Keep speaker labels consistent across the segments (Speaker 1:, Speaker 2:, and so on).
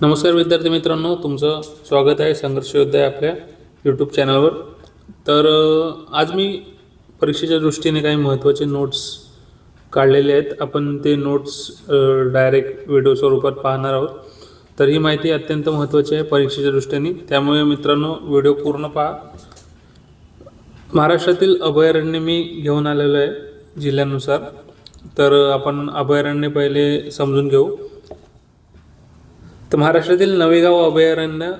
Speaker 1: नमस्कार विद्यार्थी मित्रांनो, तुमचं स्वागत आहे संघर्ष योद्धा आपल्या यूट्यूब चॅनलवर. तर आज मी परीक्षेच्या दृष्टीने काही महत्त्वाचे नोट्स काढलेले आहेत. आपण ते नोट्स डायरेक्ट व्हिडिओ स्वरूपात पाहणार आहोत. तर ही माहिती अत्यंत महत्त्वाची आहे परीक्षेच्या दृष्टीने, त्यामुळे मित्रांनो व्हिडिओ पूर्ण पहा. महाराष्ट्रातील अभयारण्य मी घेऊन आलेलो आहे जिल्ह्यानुसार. तर आपण अभयारण्य पहिले समजून घेऊ. तर महाराष्ट्रातील नवेगाव अभयारण्य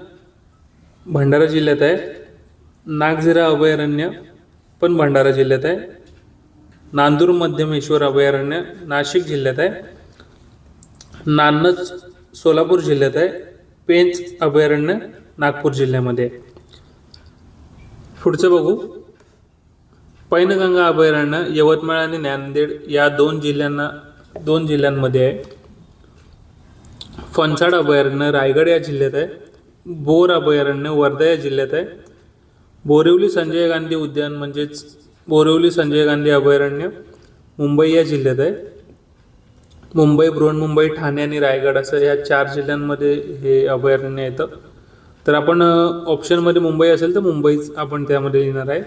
Speaker 1: भंडारा जिल्ह्यात आहे. नागझिरा अभयारण्य पण भंडारा जिल्ह्यात आहे. नांदूर मध्यमेश्वर अभयारण्य नाशिक जिल्ह्यात आहे. नान्नज सोलापूर जिल्ह्यात आहे. पेंच अभयारण्य नागपूर जिल्ह्यामध्ये आहे. पुढचं बघू. पैनगंगा अभयारण्य यवतमाळ आणि नांदेड या दोन जिल्ह्यांमध्ये आहे. फणसाड अभयारण्य रायगड या जिल्ह्यात आहे. बोर अभयारण्य वर्धा या जिल्ह्यात आहे. बोरिवली संजय गांधी उद्यान म्हणजेच बोरिवली संजय गांधी अभयारण्य मुंबई या जिल्ह्यात आहे. मुंबई, बृहन्मुंबई, ठाणे आणि रायगड असं या 4 जिल्ह्यांमध्ये हे अभयारण्य येतं. तर आपण ऑप्शनमध्ये मुंबई असेल तर मुंबईच आपण त्यामध्ये लिहिणार आहे.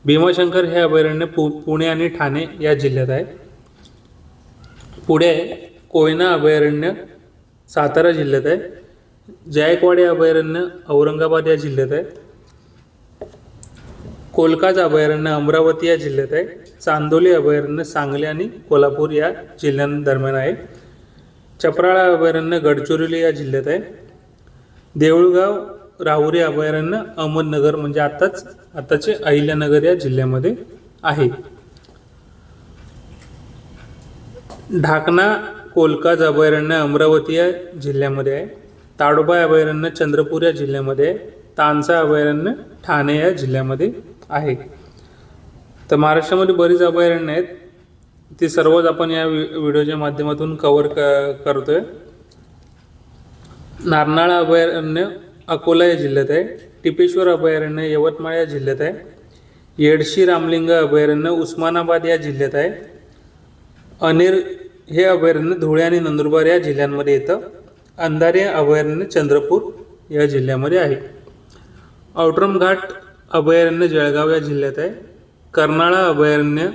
Speaker 1: भीमाशंकर हे अभयारण्य पुणे आणि ठाणे या जिल्ह्यात आहे. पुढे कोयना अभयारण्य सातारा जिल्ह्यात आहे. जायकवाडी अभयारण्य औरंगाबाद या जिल्ह्यात आहे. कोलकाता अभयारण्य अमरावती या जिल्ह्यात आहे. चांदोली अभयारण्य सांगली आणि कोल्हापूर या जिल्ह्यांदरम्यान आहे. चपराळा अभयारण्य गडचिरोली या जिल्ह्यात आहे. देऊळगाव राहुरी अभयारण्य अहमदनगर म्हणजे आताचे अहिल्यानगर या जिल्ह्यामध्ये आहे. ढाकणा कोलकाता अभयारण्य अमरावती या जिल्ह्यामध्ये आहे. ताडोबा अभयारण्य चंद्रपूर या जिल्ह्यामध्ये आहे. तानसा अभयारण्य ठाणे या जिल्ह्यामध्ये आहे. तर महाराष्ट्रामध्ये बरीच अभयारण्य आहेत. ती सर्वच आपण या व्हिडिओच्या माध्यमातून कव्हर करतोय. नारनाळा अभयारण्य अकोला या जिल्ह्यात आहे. टिपेश्वर अभयारण्य यवतमाळ या जिल्ह्यात आहे. येडशी रामलिंग अभयारण्य उस्मानाबाद या जिल्ह्यात आहे. अनेर हे अभयारण्य धुळे आणि नंदुरबार या जिल्ह्यांमध्ये येतं. अंधारी अभयारण्य चंद्रपूर या जिल्ह्यामध्ये आहे. औटरम घाट अभयारण्य जळगाव या जिल्ह्यात आहे. कर्नाळा अभयारण्य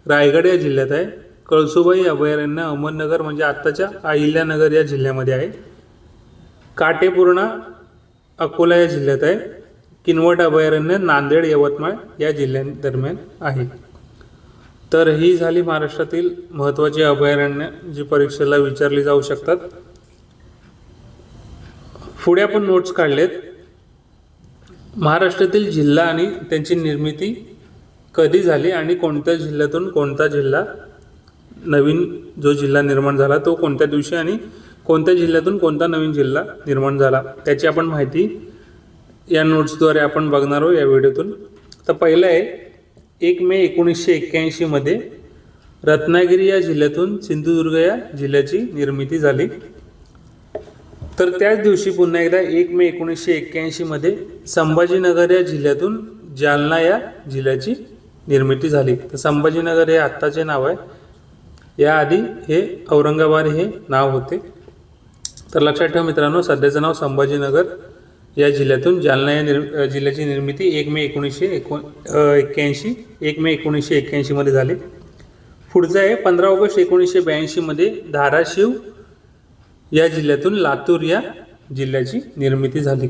Speaker 1: रायगड या जिल्ह्यात आहे. कळसुबाई अभयारण्य अहमदनगर म्हणजे आत्ताच्या अहिल्यानगर या जिल्ह्यामध्ये आहे. काटेपूर्णा अकोला या जिल्ह्यात आहे. किनवट अभयारण्य नांदेड यवतमाळ या जिल्ह्यांदरम्यान आहे. तर ही झाली महाराष्ट्रातील महत्त्वाची अभयारण्य जी परीक्षेला विचारली जाऊ शकतात. पुढे आपण नोट्स काढलेत. महाराष्ट्रातील जिल्हा आणि त्यांची निर्मिती कधी झाली आणि कोणत्या जिल्ह्यातून कोणता जिल्हा नवीन जो जिल्हा निर्माण झाला तो कोणत्या दिवशी आणि कोणत्या जिल्ह्यातून कोणता नवीन जिल्हा निर्माण झाला त्याची आपण माहिती या नोट्सद्वारे आपण बघणार आहोत या व्हिडिओतून. तर पहिलं आहे 1 मे 1981 मध्ये रत्नागिरी या जिल्ह्यातून सिंधुदुर्ग या जिल्ह्याची निर्मिती झाली. तर त्याच दिवशी पुन्हा एकदा 1 मे 1981 मध्ये संभाजीनगर या जिल्ह्यातून जालना या जिल्ह्याची निर्मिती झाली. तर संभाजीनगर हे आत्ताचे नाव आहे. याआधी हे औरंगाबाद हे नाव होते. तर लक्षात ठेवा मित्रांनो, सध्याचं नाव संभाजीनगर या जिल्ह्यातून जालना या जिल्ह्याची निर्मिती 1 मे 1981 मध्ये झाली. पुढचं आहे 15 ऑगस्ट 1982 मध्ये धाराशिव या जिल्ह्यातून लातूर या जिल्ह्याची निर्मिती झाली.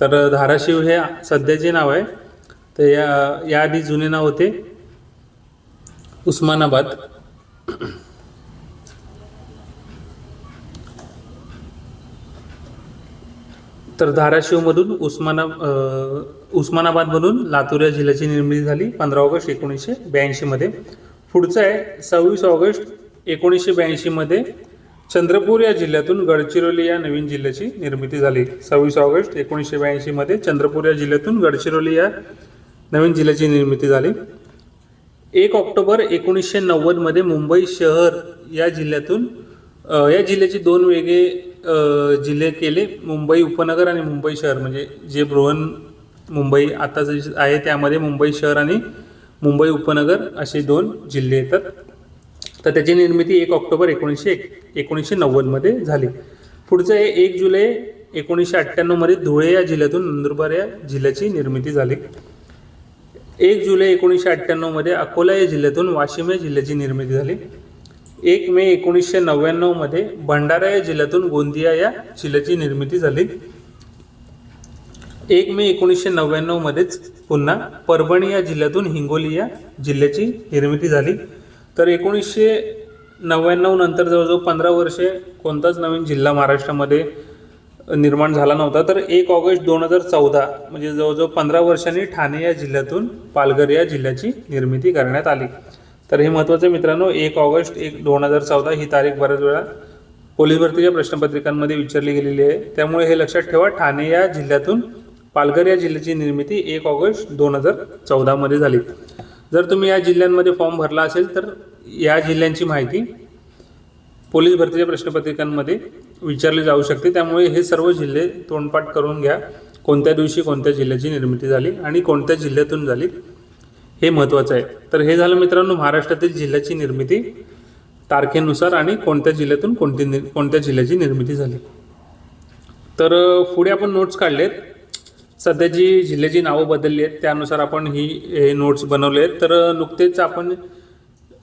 Speaker 1: तर धाराशिव हे सध्याचे नाव आहे. तर याआधी जुने नाव होते उस्मानाबाद. तर धाराशिवमधून उस्मानाबादमधून लातूर या जिल्ह्याची निर्मिती झाली 15 ऑगस्ट 1982 मध्ये. पुढचं आहे 26 ऑगस्ट 1982 मध्ये चंद्रपूर या जिल्ह्यातून गडचिरोली या नवीन जिल्ह्याची निर्मिती झाली. 26 ऑगस्ट 1982 मध्ये चंद्रपूर या जिल्ह्यातून गडचिरोली या नवीन जिल्ह्याची निर्मिती झाली. 1 ऑक्टोबर 1990 मध्ये मुंबई शहर या जिल्ह्याची 2 वेगळे जिल्हे केले. मुंबई उपनगर आणि मुंबई शहर म्हणजे जे मुंबई आता जे आहे त्यामध्ये मुंबई शहर आणि मुंबई उपनगर असे 2 जिल्हे येतात. तर त्याची निर्मिती 1 ऑक्टोबर 1990 मध्ये झाली. पुढचं आहे 1 जुलै 1998 मध्ये धुळे या जिल्ह्यातून नंदुरबार या जिल्ह्याची निर्मिती झाली. 1 जुलै 1998 मध्ये अकोला या जिल्ह्यातून वाशिम या जिल्ह्याची निर्मिती झाली. 1 मे 1999 मध्ये भंडारा या जिल्ह्यातून गोंदिया या जिल्ह्याची निर्मिती झाली. 1 मे 1999 मध्येच पुन्हा परभणी या जिल्ह्यातून हिंगोली या जिल्ह्याची निर्मिती झाली. तर 1999 नंतर जवळजवळ 15 वर्षे कोणताच नवीन जिल्हा महाराष्ट्रामध्ये निर्माण झाला नव्हता. तर 1 ऑगस्ट 2014 म्हणजे जवळजवळ 15 वर्षांनी ठाणे या जिल्ह्यातून पालघर या जिल्ह्याची निर्मिती करण्यात आली. तर हे महत्त्वाचं मित्रांनो, 1 ऑगस्ट 2014 ही तारीख बऱ्याच वेळा पोलीस भरतीच्या प्रश्नपत्रिकांमध्ये विचारली गेलेली आहे. त्यामुळे हे लक्षात ठेवा, ठाणे या जिल्ह्यातून पालघर या जिल्ह्याची निर्मिती 1 ऑगस्ट 2014 मध्ये झाली. जर तुम्ही या जिल्ह्यांमध्ये फॉर्म भरला असेल तर या जिल्ह्यांची माहिती पोलीस भरतीच्या प्रश्नपत्रिकांमध्ये विचारली जाऊ शकते. त्यामुळे हे सर्व जिल्हे तोंडपाठ करून घ्या, कोणत्या दिवशी कोणत्या जिल्ह्याची निर्मिती झाली आणि कोणत्या जिल्ह्यातून झाली हे महत्त्वाचं आहे. तर हे झालं मित्रांनो महाराष्ट्रातील जिल्ह्याची निर्मिती तारखेनुसार आणि कोणत्या जिल्ह्यातून कोणत्या जिल्ह्याची निर्मिती झाली. तर पुढे आपण नोट्स काढलेत. सध्याची जिल्ह्याची नावं बदलली आहेत त्यानुसार आपण हे नोट्स बनवले आहेत. तर नुकतेच आपण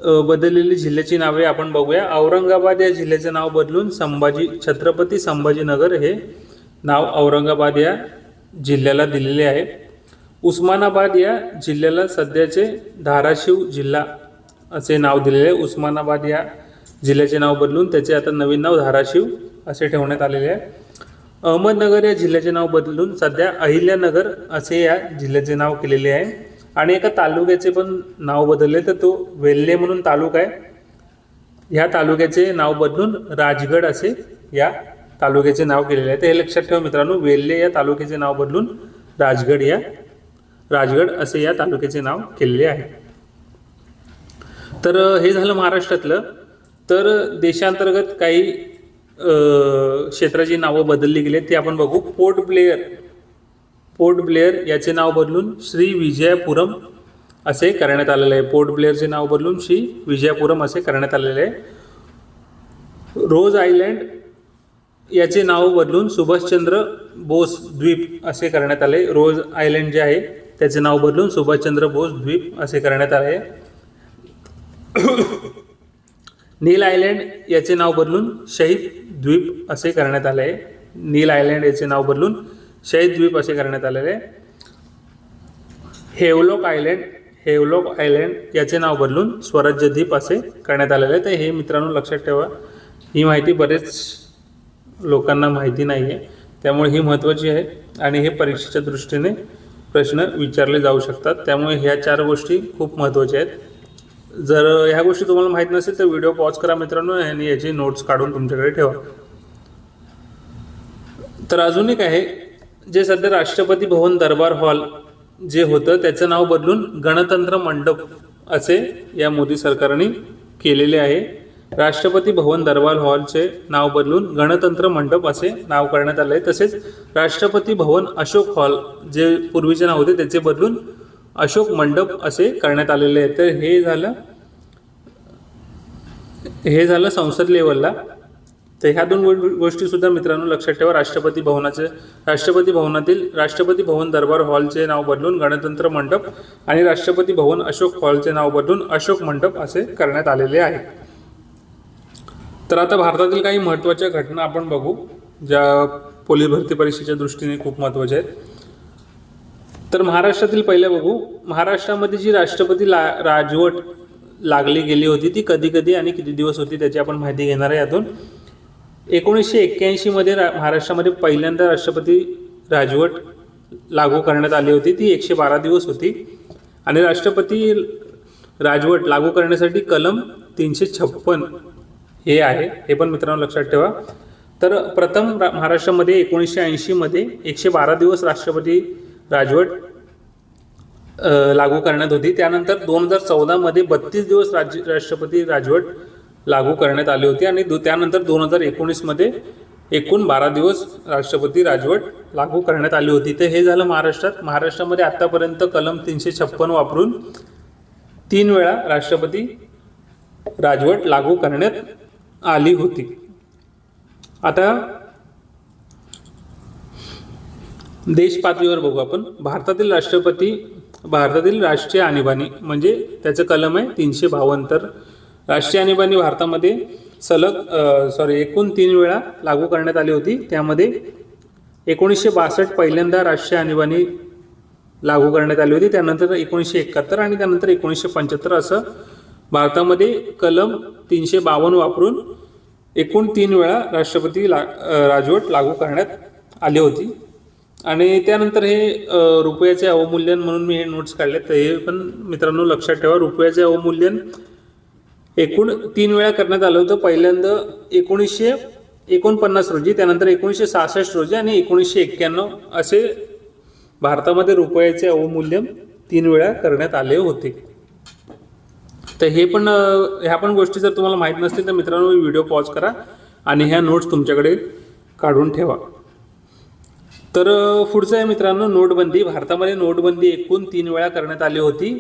Speaker 1: बदललेली जिल्ह्याची नावे आपण बघूया. औरंगाबाद या जिल्ह्याचे नाव बदलून छत्रपती संभाजीनगर हे नाव औरंगाबाद या जिल्ह्याला दिलेले आहे. उस्मानाबाद या जिल्ह्याला सध्याचे धाराशिव जिल्हा असे नाव दिलेले आहे. उस्मानाबाद या जिल्ह्याचे नाव बदलून त्याचे आता नवीन नाव धाराशिव असे ठेवण्यात आलेले आहे. अहमदनगर या जिल्ह्याचे नाव बदलून सध्या अहिल्यानगर असे या जिल्ह्याचे नाव केलेले आहे. आणि एका तालुक्याचे पण नाव बदलले, तर तो वेल्हे म्हणून तालुका आहे. ह्या तालुक्याचे नाव बदलून राजगड असे या तालुक्याचे नाव केलेले आहे. तर हे लक्षात ठेवा मित्रांनो, वेल्हे या तालुक्याचे नाव बदलून राजगड असे या तालुक्याचे नाव केलेले आहे. तर हे झालं महाराष्ट्रातलं. तर देशांतर्गत काही क्षेत्राची नावं बदलली गेली ती आपण बघू. पोर्ट ब्लेअर याचे नाव बदलून श्री विजयपुरम असे करण्यात आलेले आहे. पोर्ट ब्लेअरचे नाव बदलून श्री विजयपुरम असे करण्यात आलेले आहे. रोज आयलँड याचे नाव बदलून सुभाषचंद्र बोस द्वीप असे करण्यात आले. रोज आयलँड जे आहे त्याचे नाव बदलून सुभाषचंद्र बोस द्वीप असे करण्यात आले. नील आयलँड याचे नाव बदलून शहीद द्वीप असे करण्यात आले आहे. नील आयलँड याचे नाव बदलून शहीद द्वीप असे करण्यात आलेले आहे. हेवलॉक आयलँड याचे नाव बदलून स्वराज्य द्वीप असे करण्यात आलेले आहे. तर हे मित्रांनो लक्षात ठेवा, ही माहिती बरेच लोकांना माहिती नाही आहे, त्यामुळे ही महत्त्वाची आहे आणि हे परीक्षेच्या दृष्टीने प्रश्न विचारले जाऊ शकतात. त्यामुळे ह्या 4 गोष्टी खूप महत्त्वाच्या आहेत. जर ह्या गोष्टी तुम्हाला माहीत नसेल तर व्हिडिओ पॉज करा मित्रांनो आणि याची नोट्स काढून तुमच्याकडे ठेवा. तर अजून एक आहे, जे सध्या राष्ट्रपती भवन दरबार हॉल जे होतं त्याचं नाव बदलून गणतंत्र मंडप असे या मोदी सरकारने केलेले आहे. राष्ट्रपती भवन दरबार हॉलचे नाव बदलून गणतंत्र मंडप असे नाव करण्यात आले आहे. तसेच राष्ट्रपती भवन अशोक हॉल जे पूर्वीचे नाव होते त्याचे बदलून अशोक मंडप असे करण्यात आलेले आहे. तर हे झालं संसद लेवलला. तर ह्या 2 गोष्टी सुद्धा मित्रांनो लक्षात ठेवा. राष्ट्रपती भवनातील राष्ट्रपती भवन दरबार हॉलचे नाव बदलून गणतंत्र मंडप आणि राष्ट्रपती भवन अशोक हॉलचे नाव बदलून अशोक मंडप असे करण्यात आलेले आहे. तर आता भारतातील काही महत्त्वाच्या घटना आपण बघू, ज्या पोलीस भरती परीक्षेच्या दृष्टीने खूप महत्त्वाच्या आहेत. तर महाराष्ट्रातील पहिले बघू. महाराष्ट्रामध्ये जी राष्ट्रपती राजवट लागली गेली होती ती कधी आणि किती दिवस होती त्याची आपण माहिती घेणार आहे यातून. 1981 मध्ये महाराष्ट्रामध्ये पहिल्यांदा राष्ट्रपती राजवट लागू करण्यात आली होती. ती 112 दिवस होती. आणि राष्ट्रपती राजवट लागू करण्यासाठी कलम 356 हे आहे, हे पण मित्रांनो लक्षात ठेवा. तर प्रथम महाराष्ट्रामध्ये 1980 मध्ये 112 दिवस राष्ट्रपती राजवट लागू करण्यात होती. त्यानंतर 2014 मध्ये 32 दिवस राष्ट्रपती राजवट लागू करण्यात आली होती आणि त्यानंतर 2019 मध्ये एकूण 12 दिवस राष्ट्रपती राजवट लागू करण्यात आली होती. तर हे झालं महाराष्ट्रामध्ये आतापर्यंत कलम 356 वापरून 3 वेळा राष्ट्रपती राजवट लागू करण्यात आली होती. आता देश पातळीवर बघू आपण. भारतातील राष्ट्रीय आणीबाणी म्हणजे त्याचं कलम आहे 352. तर राष्ट्रीय आणीबाणी भारतामध्ये एकूण 3 वेळा लागू करण्यात आली होती. त्यामध्ये 1962 पहिल्यांदा राष्ट्रीय आणीबाणी लागू करण्यात आली होती, त्यानंतर 1971 आणि त्यानंतर 1975 असं भारतामध्ये कलम 352 वापरून एकूण 3 वेळा राष्ट्रपती राजवट लागू करण्यात आली होती. आणि त्यानंतर हे रुपयाचे अवमूल्यन म्हणून मी हे नोट्स काढले, तर हे पण मित्रांनो लक्षात ठेवा. रुपयाचे अवमूल्यन एकूण 3 वेळा करण्यात आलं होतं. पहिल्यांदा 1949 रोजी, त्यानंतर 1966 रोजी आणि 1991 असे भारतामध्ये रुपयाचे अवमूल्यन 3 वेळा करण्यात आले होते. तर ह्या पण गोष्टी जर तुम्हाला माहीत नसतील तर मित्रांनो व्हिडिओ पॉज करा आणि ह्या नोट्स तुमच्याकडे काढून ठेवा. तर पुढचं आहे मित्रांनो नोटबंदी. भारतामध्ये नोटबंदी एकूण 3 वेळा करण्यात आली होती.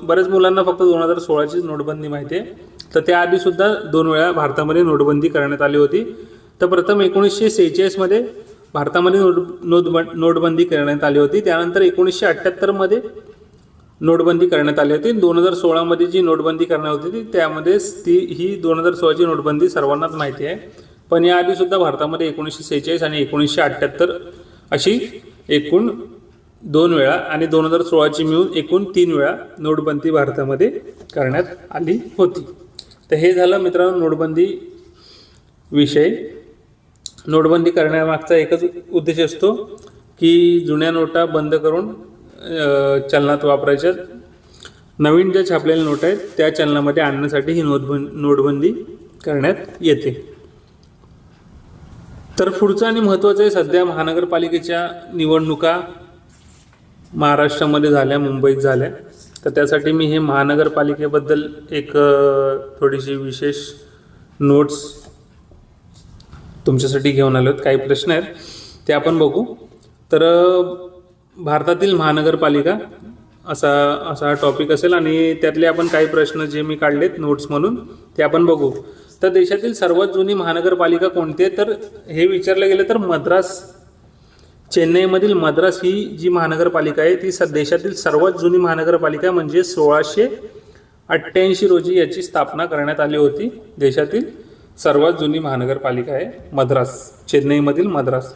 Speaker 1: बऱ्याच मुलांना फक्त 2016ची नोटबंदी माहिती आहे, तर त्याआधी सुद्धा 2 वेळा भारतामध्ये नोटबंदी करण्यात आली होती. तर प्रथम 1946 मध्ये भारतामध्ये नोटबंदी करण्यात आली होती. त्यानंतर 1978 मध्ये नोटबंदी करण्यात आली होती. 2016 मध्ये जी नोटबंदी करण्यात होती त्यामध्ये ही 2016ची नोटबंदी सर्वांनाच माहिती आहे. पण याआधी सुद्धा भारतामध्ये 1946 आणि 1978 अशी एकूण 2 वेळा आणि 2016ची मिळून एकूण 3 वेळा नोटबंदी भारतामध्ये करण्यात आली होती. तर हे झालं मित्रांनो नोटबंदी विषय. नोटबंदी करण्यामागचा एकच उद्देश असतो की जुन्या नोटा बंद करून चलनात वापरायच्या, नवीन ज्या छापलेल्या नोटा आहेत त्या चलनामध्ये आणण्यासाठी ही नोटबंदी करण्यात येते. तर पुढचं आणि महत्त्वाचं आहे, सध्या महानगरपालिकेच्या निवडणुका महाराष्ट्रामध्ये झाल्या, मुंबईत झाल्या. तर त्यासाठी मी हे महानगरपालिकेबद्दल एक थोडीशी विशेष नोट्स तुमच्यासाठी घेऊन आलो आहेत. काही प्रश्न आहेत ते आपण बघू. तर भारतातील महानगरपालिका असा टॉपिक असेल आणि त्यातले आपण काही प्रश्न जे मी काढलेत नोट्स म्हणून ते आपण बघू. तर देशातील सर्वात जुनी महानगरपालिका कोणती आहे, तर हे विचारलं गेलं तर चेन्नईमधील मद्रास ही जी महानगरपालिका आहे ती देशातील सर्वात जुनी महानगरपालिका म्हणजे 1688 रोजी याची स्थापना करण्यात आली होती. देशातील सर्वात जुनी महानगरपालिका आहे मद्रास, चेन्नईमधील मद्रास.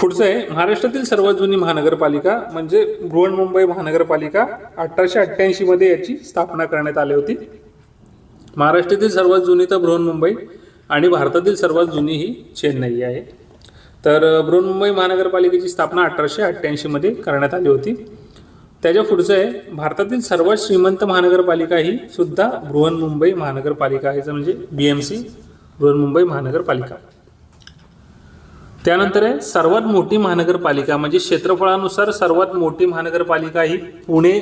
Speaker 1: पुढचं आहे महाराष्ट्रातील सर्वात जुनी महानगरपालिका म्हणजे बृहन्मुंबई महानगरपालिका. 1888 मध्ये याची स्थापना करण्यात आली होती. महाराष्ट्रातील सर्वात जुनी तर बृहन्मुंबई आणि भारतातील सर्वात जुनी ही चेन्नई आहे. तर बृहन्मुंबई महानगरपालिकेची स्थापना 1888 मध्ये करण्यात आली होती. त्याच्या पुढचं आहे भारतातील सर्वात श्रीमंत महानगरपालिका ही सुद्धा बृहन्मुंबई महानगरपालिका आहे, म्हणजे BMC बृहन्मुंबई महानगरपालिका. त्यानंतर आहे सर्वात मोठी महानगरपालिका म्हणजे क्षेत्रफळानुसार सर्वात मोठी महानगरपालिका ही पुणे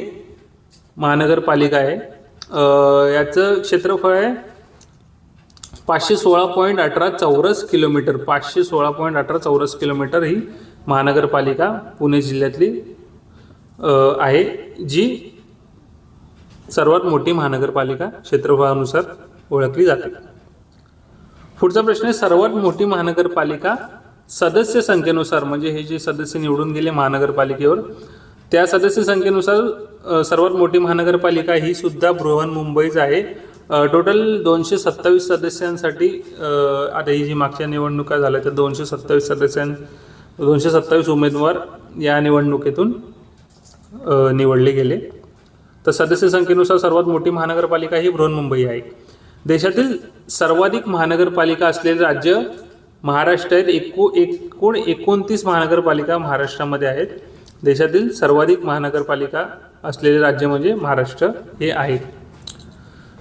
Speaker 1: महानगरपालिका आहे. याचं क्षेत्रफळ आहे 516.18 चौरस किलोमीटर. 516.18 चौरस किलोमीटर ही महानगरपालिका पुणे जिल्ह्यातली आहे, जी सर्वात मोठी महानगरपालिका क्षेत्रफळानुसार ओळखली जाते. पुढचा प्रश्न आहे सर्वात मोठी महानगरपालिका सदस्य संख्येनुसार, म्हणजे हे जे सदस्य निवडून गेले महानगरपालिकेवर त्या सदस्य संख्येनुसार सर्वात मोठी महानगरपालिका ही सुद्धा बृहन्मुंबईच आहे. टोटल 227 सदस्यांसाठी आता ही जी मागच्या निवडणुका झाल्या तर 227 उमेदवार या निवडणुकीतून निवडले गेले. तर सदस्य संख्येनुसार सर्वात मोठी महानगरपालिका ही बृहन्मुंबई आहे. देशातील सर्वाधिक महानगरपालिका असलेले राज्य महाराष्ट्र आहेत. एकूण 29 महानगरपालिका महाराष्ट्रामध्ये आहेत. देशातील सर्वाधिक महानगरपालिका असलेले राज्य म्हणजे महाराष्ट्र हे आहे.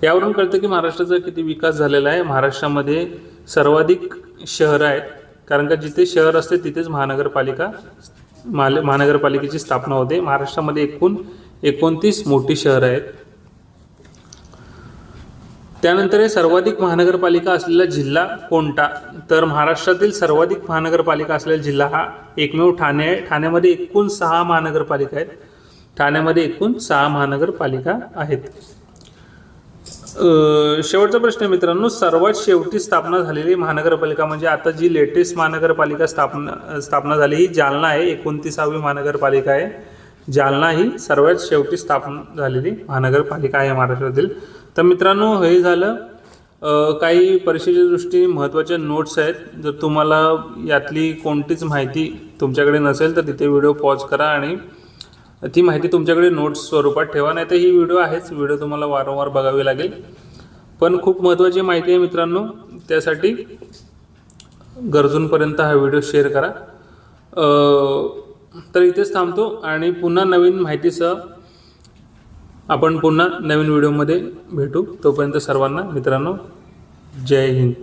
Speaker 1: यावरून कळतं की महाराष्ट्राचा किती विकास झालेला आहे. महाराष्ट्रामध्ये सर्वाधिक शहरं आहेत, कारण का जिथे शहर असते तिथेच महानगरपालिकेची स्थापना होते. महाराष्ट्रामध्ये एकूण 29 मोठी शहरं आहेत. त्यानंतर हे सर्वाधिक महानगरपालिका असलेला जिल्हा कोणता, तर महाराष्ट्रातील सर्वाधिक महानगरपालिका असलेला जिल्हा हा एकमेव ठाणे आहे. ठाण्यामध्ये एकूण 6 महानगरपालिका आहेत. ठाण्यामध्ये एकूण 6 महानगरपालिका आहेत. शेवटचा प्रश्न आहे मित्रांनो, सर्वात शेवटी स्थापना झालेली महानगरपालिका म्हणजे आता जी लेटेस्ट महानगरपालिका स्थापना झाली ही जालना आहे. 29वी महानगरपालिका आहे जालना, ही सर्वात शेवटी स्थापना झालेली महानगरपालिका आहे महाराष्ट्रातील. तर मित्रांनो हे झालं काही परीक्षेच्या दृष्टीने महत्त्वाच्या नोट्स आहेत. जर तुम्हाला यातली कोणतीच माहिती तुमच्याकडे नसेल तर तिथे व्हिडिओ पॉज करा आणि ती माहिती तुमच्याकडे नोट्स स्वरूपात ठेवा. नाही तर ही व्हिडिओ आहेच, व्हिडिओ तुम्हाला वारंवार बघावी लागेल. पण खूप महत्त्वाची माहिती आहे मित्रांनो, त्यासाठी गरजूंपर्यंत हा व्हिडिओ शेअर करा. तर इथेच थांबतो आणि पुन्हा नवीन माहितीसह आपण पुन्हा नवीन व्हिडिओमध्ये भेटू. तोपर्यंत सर्वांना मित्रांनो जय हिंद.